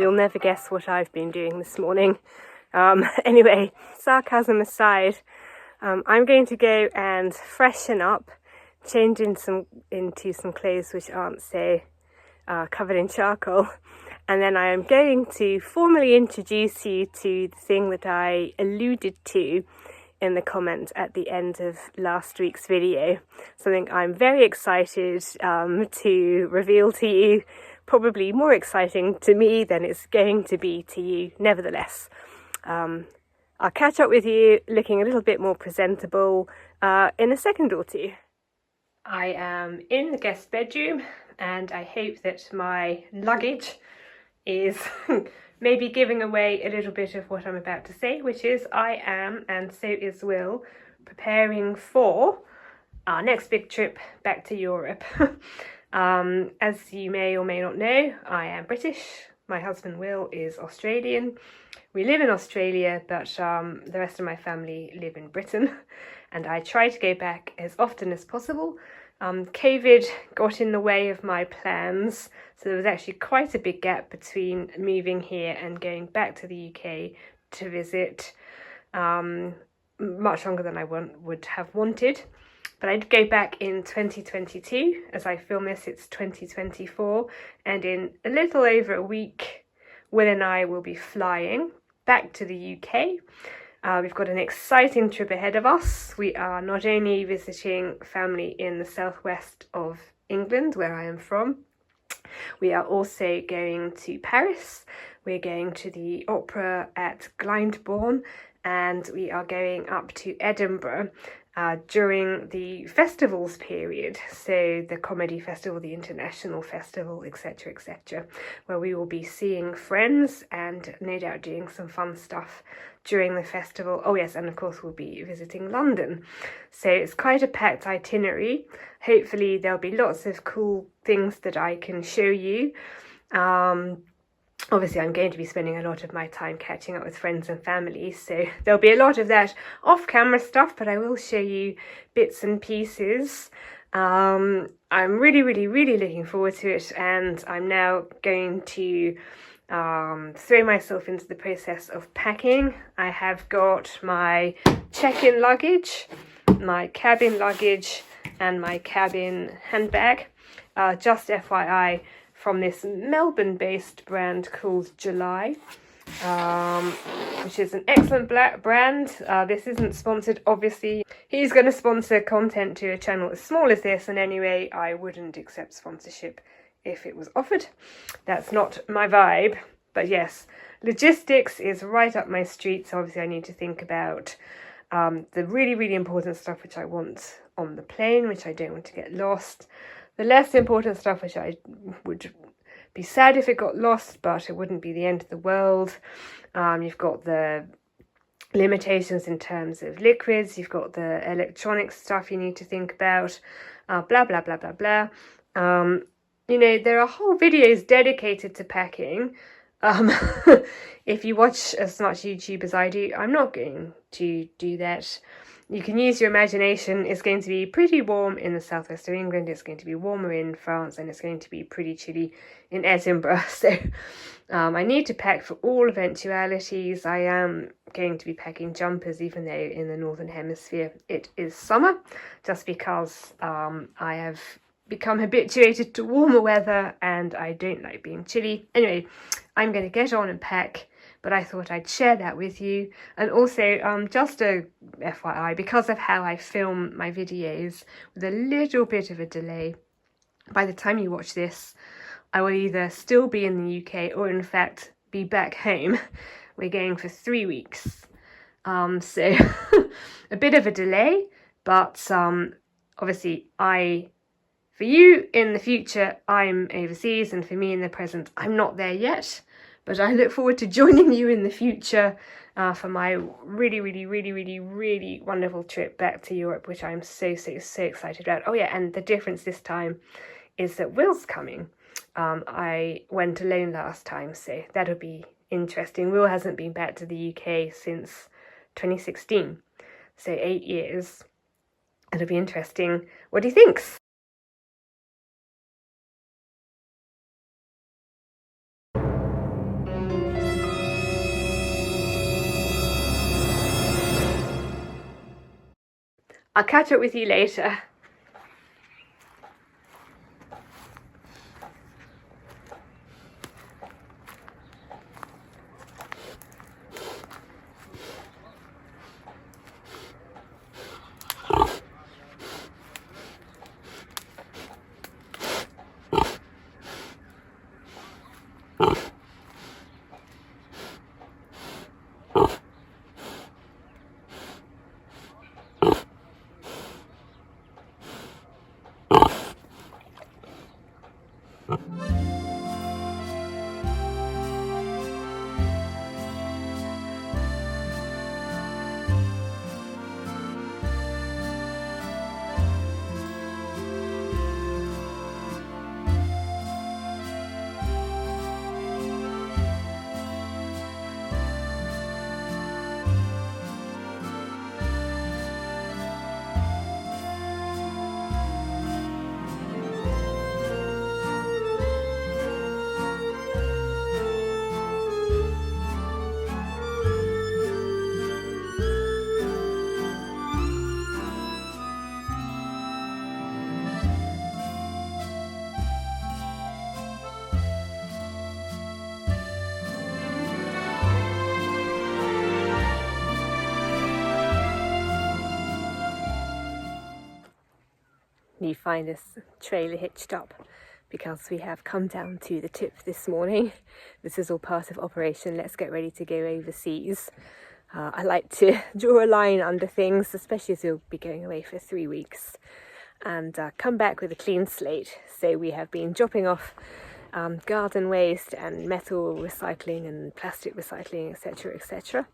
You'll never guess what I've been doing this morning. Anyway, sarcasm aside, I'm going to go and freshen up, change into some clothes which aren't so covered in charcoal, and then I am going to formally introduce you to the thing that I alluded to in the comment at the end of last week's video. Something I'm very excited to reveal to you, probably more exciting to me than it's going to be to you nevertheless. I'll catch up with you looking a little bit more presentable in a second or two. I am in the guest bedroom and I hope that my luggage is maybe giving away a little bit of what I'm about to say, which is I am, and so is Will, preparing for our next big trip back to Europe. As you may or may not know, I am British. My husband Will is Australian. We live in Australia, but the rest of my family live in Britain, and I try to go back as often as possible. COVID got in the way of my plans, so there was actually quite a big gap between moving here and going back to the UK to visit, much longer than I would have wanted. But I'd go back in 2022. As I film this, it's 2024, and in a little over a week, Will and I will be flying back to the UK. We've got an exciting trip ahead of us. We are not only visiting family in the southwest of England, where I am from, we are also going to Paris. We're going to the opera at Glyndebourne, and we are going up to Edinburgh during the festivals period, so the comedy festival, the international festival, etc., etc., where we will be seeing friends and no doubt doing some fun stuff during the festival. Oh yes, and of course we'll be visiting London. So it's quite a packed itinerary. Hopefully there'll be lots of cool things that I can show you. Obviously, I'm going to be spending a lot of my time catching up with friends and family, so there'll be a lot of that off-camera stuff, but I will show you bits and pieces. I'm really looking forward to it, and I'm now going to throw myself into the process of packing. I have got my check-in luggage, my cabin luggage, and my cabin handbag. Just FYI, from this Melbourne-based brand called July, which is an excellent black brand. This isn't sponsored, obviously. He's going to sponsor content to a channel as small as this, and anyway, I wouldn't accept sponsorship if it was offered. That's not my vibe. But yes, logistics is right up my street, so obviously I need to think about the really important stuff which I want on the plane, which I don't want to get lost. The less important stuff, which I would be sad if it got lost, but it wouldn't be the end of the world. You've got the limitations in terms of liquids. You've got the electronic stuff you need to think about. Blah, blah, blah, blah, blah. You know, there are whole videos dedicated to packing. If you watch as much YouTube as I do, I'm not going to do that. You can use your imagination. It's going to be pretty warm in the southwest of England, it's going to be warmer in France, and it's going to be pretty chilly in Edinburgh. So I need to pack for all eventualities. I am going to be packing jumpers, even though in the Northern Hemisphere it is summer, just because I have become habituated to warmer weather and I don't like being chilly. Anyway, I'm going to get on and pack, but I thought I'd share that with you. And also, just a FYI, because of how I film my videos with a little bit of a delay, by the time you watch this, I will either still be in the UK or in fact be back home. We're going for 3 weeks. So a bit of a delay, but obviously for you in the future, I'm overseas, and for me in the present, I'm not there yet. But I look forward to joining you in the future for my really wonderful trip back to Europe, which I'm so excited about. Oh yeah, and the difference this time is that Will's coming. I went alone last time, so that'll be interesting. Will hasn't been back to the UK since 2016, so 8 years. It'll be interesting what he thinks. I'll catch up with you later. You find this trailer hitched up because we have come down to the tip this morning. This is all part of Operation Let's Get Ready to Go Overseas. I like to draw a line under things, especially as we'll be going away for 3 weeks, and come back with a clean slate. So we have been dropping off garden waste and metal recycling and plastic recycling, etc, etc.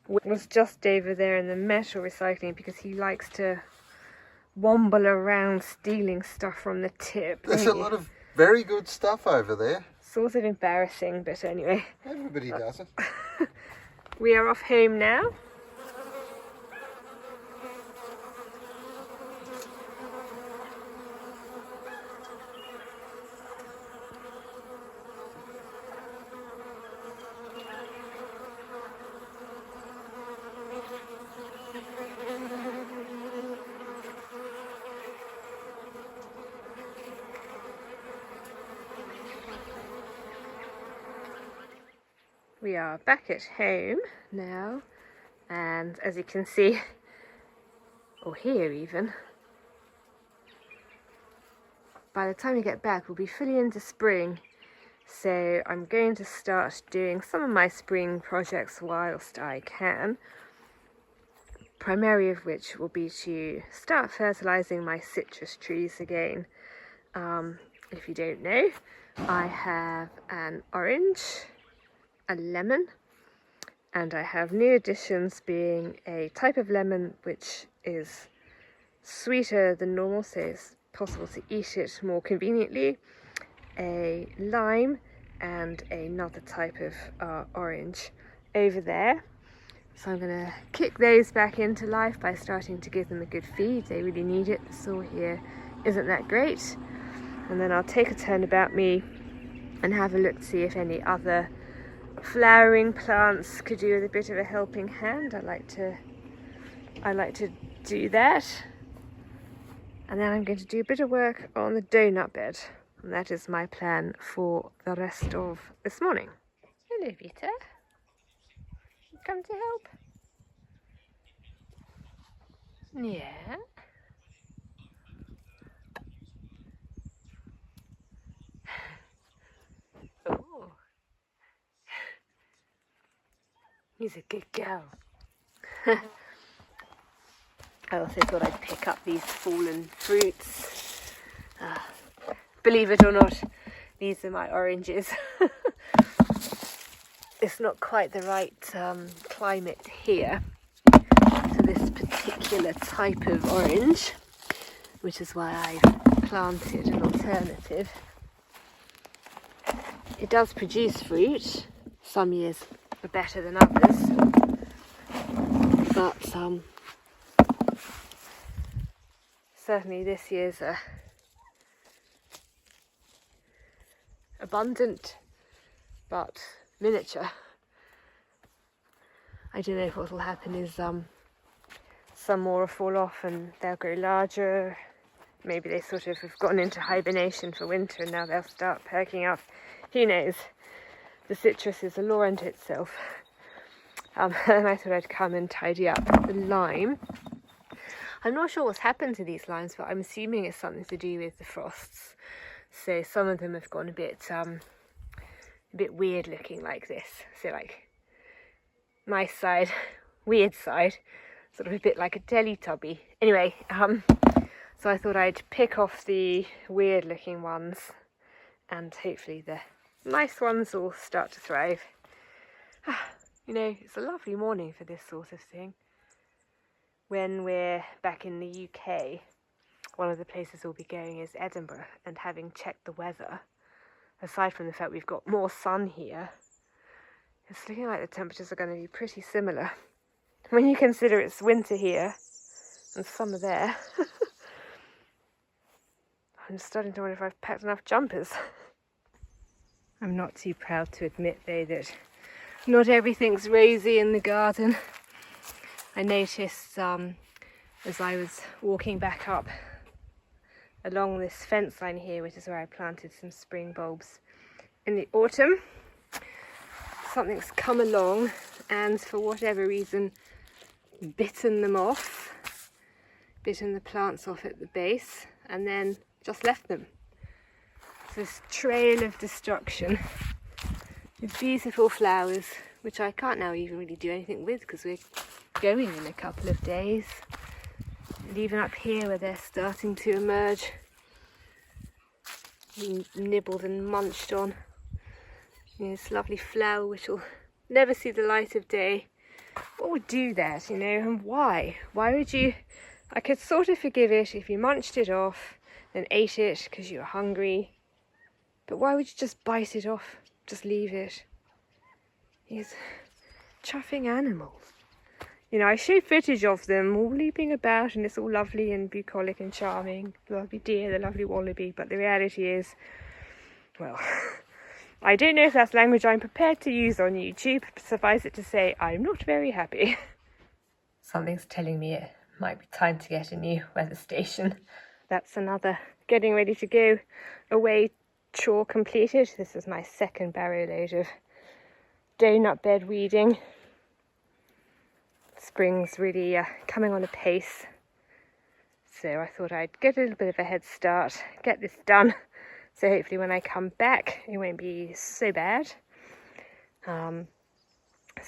Was just over there in the metal recycling because he likes to womble around stealing stuff from the tip. There's a lot of very good stuff over there. Sort of embarrassing, but anyway. Everybody does it. We are off home now. We are back at home now, and as you can see, or hear even, by the time we get back we'll be fully into spring, so I'm going to start doing some of my spring projects whilst I can, primary of which will be to start fertilising my citrus trees again. If you don't know, I have an orange, a lemon, and I have new additions being a type of lemon which is sweeter than normal, so it's possible to eat it more conveniently, a lime, and another type of orange over there. So I'm going to kick those back into life by starting to give them a good feed. They really need it. The soil here isn't that great. And then I'll take a turn about me and have a look to see if any other flowering plants could do with a bit of a helping hand. I like to do that. And then I'm going to do a bit of work on the donut bed, and that is my plan for the rest of this morning. Hello, Peter. You come to help? Yeah. Oh. He's a good girl. I also thought I'd pick up these fallen fruits. Believe it or not, these are my oranges. It's not quite the right climate here for this particular type of orange, which is why I've planted an alternative. It does produce fruit. Some years are better than others, but certainly this year's abundant but miniature. I don't know if what will happen is some more will fall off and they'll grow larger. Maybe they sort of have gone into hibernation for winter and now they'll start perking up. Who knows? The citrus is a law unto itself. And I thought I'd come and tidy up the lime. I'm not sure what's happened to these limes, but I'm assuming it's something to do with the frosts. So some of them have gone a bit weird looking like this. So like nice side, weird side, sort of a bit like a Teletubby. Anyway, so I thought I'd pick off the weird looking ones and hopefully the nice ones will start to thrive. You know, it's a lovely morning for this sort of thing. When we're back in the UK, one of the places we'll be going is Edinburgh, and having checked the weather, aside from the fact we've got more sun here, it's looking like the temperatures are going to be pretty similar. When you consider it's winter here and summer there, I'm starting to wonder if I've packed enough jumpers. I'm not too proud to admit though that not everything's rosy in the garden. I noticed as I was walking back up along this fence line here, which is where I planted some spring bulbs in the autumn, something's come along and for whatever reason bitten them off, bitten the plants off at the base and then just left them. So this trail of destruction with beautiful flowers, which I can't now even really do anything with because we're going in a couple of days. And even up here where they're starting to emerge, being nibbled and munched on. You know, this lovely flower which will never see the light of day. What would do that, you know, and why? Why would you... I could sort of forgive it if you munched it off and ate it because you were hungry. But why would you just bite it off? Just leave it? These chuffing animals. You know, I show footage of them all leaping about and it's all lovely and bucolic and charming. The lovely deer, the lovely wallaby. But the reality is, well, I don't know if that's language I'm prepared to use on YouTube. Suffice it to say, I'm not very happy. Something's telling me it might be time to get a new weather station. That's another getting ready to go away chore completed. This is my second barrow load of donut bed weeding. Spring's really coming on a pace, so I thought I'd get a little bit of a head start, get this done, so hopefully when I come back it won't be so bad. So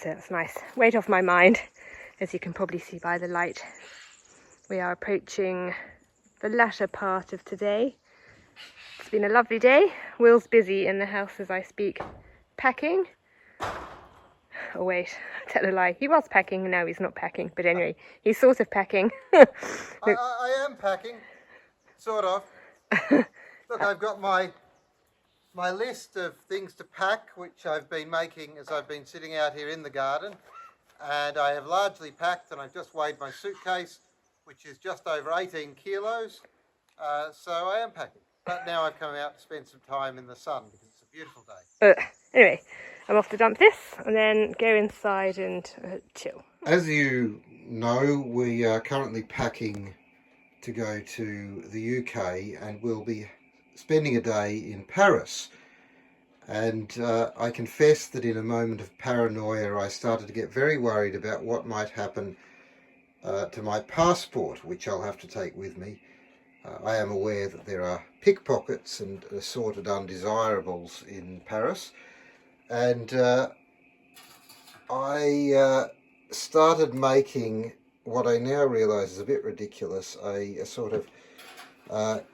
that's nice, weight off my mind, as you can probably see by the light. We are approaching the latter part of today. It's been a lovely day. Will's busy in the house as I speak, packing. Oh wait, tell a lie. He was packing, now he's not packing. But anyway, he's sort of packing. I am packing, sort of. Look, I've got my list of things to pack, which I've been making as I've been sitting out here in the garden. And I have largely packed, and I've just weighed my suitcase, which is just over 18 kilos. So I am packing. But now I've come out to spend some time in the sun because it's a beautiful day. Anyway, I'm off to dump this and then go inside and chill. As you know, we are currently packing to go to the UK and we'll be spending a day in Paris. And I confess that in a moment of paranoia I started to get very worried about what might happen to my passport, which I'll have to take with me. I am aware that there are pickpockets and assorted undesirables in Paris. And I started making what I now realise is a bit ridiculous, a sort of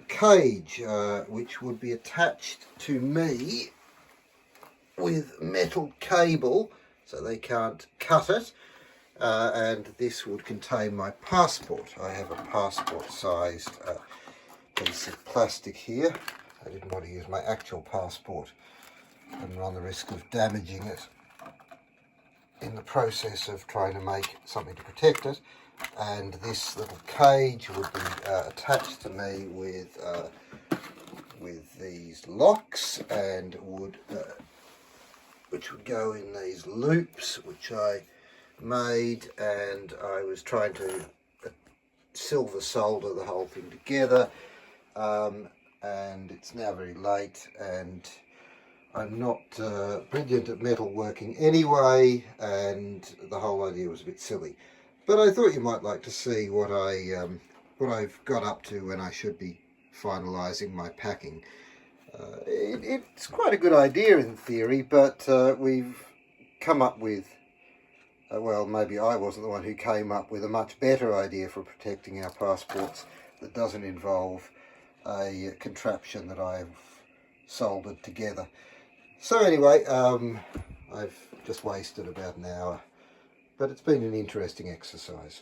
cage which would be attached to me with metal cable so they can't cut it, and this would contain my passport. I have a passport sized piece of plastic here. I didn't want to use my actual passport and run the risk of damaging it in the process of trying to make something to protect it. And this little cage would be attached to me with these locks, and would which would go in these loops which I made, and I was trying to silver solder the whole thing together, and it's now very late, and I'm not brilliant at metalworking anyway, and the whole idea was a bit silly. But I thought you might like to see what I've got up to when I should be finalising my packing. It's quite a good idea in theory, but we've come up with, well, maybe I wasn't the one who came up with a much better idea for protecting our passports that doesn't involve a contraption that I've soldered together. So anyway, I've just wasted about an hour, but it's been an interesting exercise.